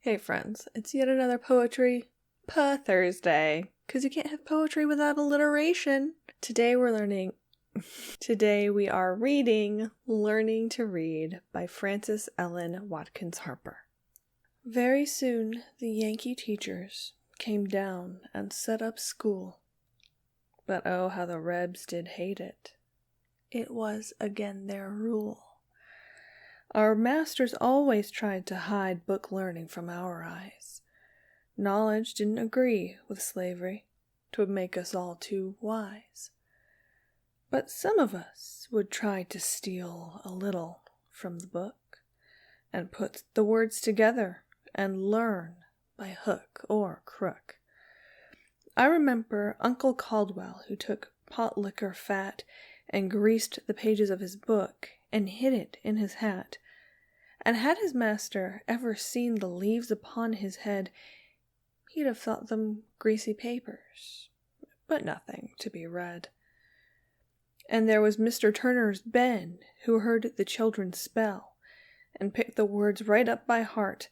Hey friends, it's yet another poetry Thursday, because you can't have poetry without alliteration. Today we are reading Learning to Read by Frances Ellen Watkins Harper. Very soon the Yankee teachers came down and set up school. But oh, how the Rebs did hate it. It was again their rule. Our masters always tried to hide book learning from our eyes. Knowledge didn't agree with slavery. 'Twould make us all too wise. But some of us would try to steal a little from the book and put the words together and learn by hook or crook. I remember Uncle Caldwell, who took pot liquor fat and greased the pages of his book and hid it in his hat. And had his master ever seen the leaves upon his head, he'd have thought them greasy papers, but nothing to be read. And there was Mr. Turner's Ben, who heard the children spell, and picked the words right up by heart,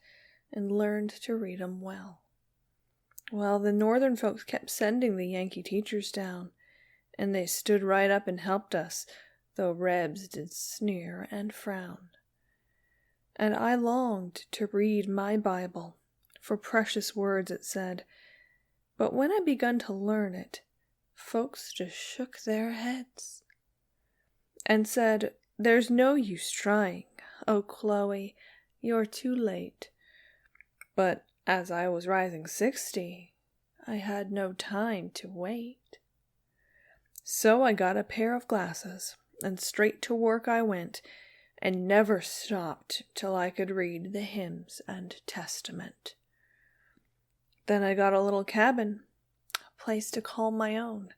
and learned to read 'em well. Well, the northern folks kept sending the Yankee teachers down, and they stood right up and helped us, though Rebs did sneer and frown. And I longed to read my Bible, for precious words it said, but when I begun to learn it, folks just shook their heads, and said, "There's no use trying, oh Chloe, you're too late." But as I was rising 60, I had no time to wait. So I got a pair of glasses, and straight to work I went, and never stopped till I could read the hymns and Testament. Then I got a little cabin, a place to call my own,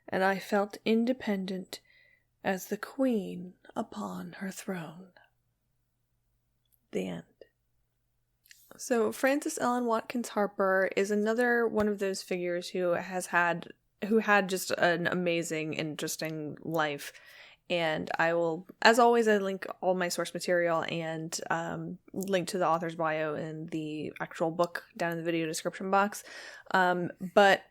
and I felt independent as the queen upon her throne. The end. So Frances Ellen Watkins Harper is another one of those figures who had just an amazing, interesting life. And I will, as always, I link all my source material and link to the author's bio in the actual book down in the video description box. But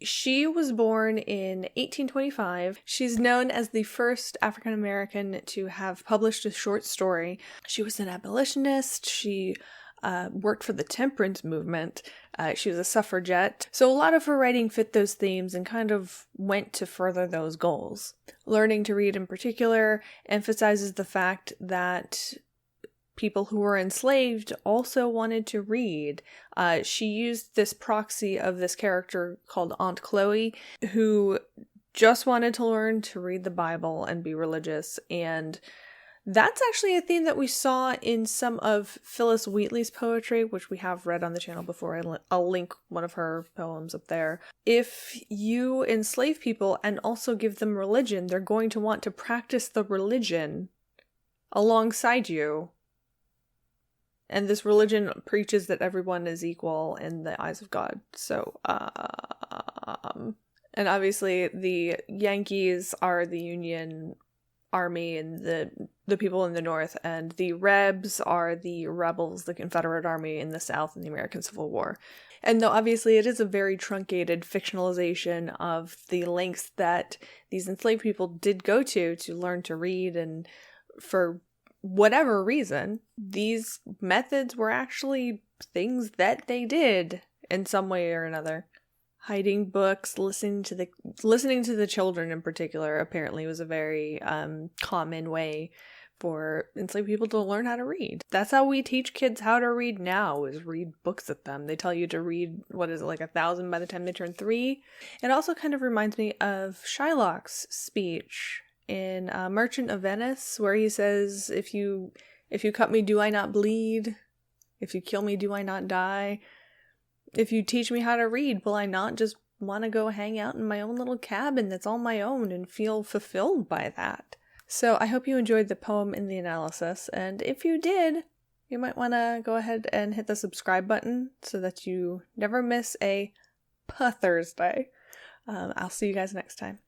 she was born in 1825. She's known as the first African American to have published a short story. She was an abolitionist. She worked for the temperance movement. She was a suffragette. So a lot of her writing fit those themes and kind of went to further those goals. Learning to Read in particular emphasizes the fact that people who were enslaved also wanted to read. She used this proxy of this character called Aunt Chloe, who just wanted to learn to read the Bible and be religious, and that's actually a theme that we saw in some of Phyllis Wheatley's poetry, which we have read on the channel before. I'll link one of her poems up there. If you enslave people and also give them religion, they're going to want to practice the religion alongside you. And this religion preaches that everyone is equal in the eyes of God. So, and obviously the Yankees are the Union Army and the people in the North, and the Rebs are the rebels, the Confederate Army in the South in the American Civil War. And though obviously it is a very truncated fictionalization of the lengths that these enslaved people did go to learn to read, and for whatever reason, these methods were actually things that they did in some way or another. Hiding books, listening to the children in particular, apparently was a very common way for enslaved people to learn how to read. That's how we teach kids how to read now, is read books at them. They tell you to read, 1,000 by the time they turn 3. It also kind of reminds me of Shylock's speech in Merchant of Venice, where he says, if you cut me, do I not bleed? If you kill me, do I not die? If you teach me how to read, will I not just want to go hang out in my own little cabin that's all my own and feel fulfilled by that? So I hope you enjoyed the poem and the analysis, and if you did, you might want to go ahead and hit the subscribe button so that you never miss a Thursday. I'll see you guys next time.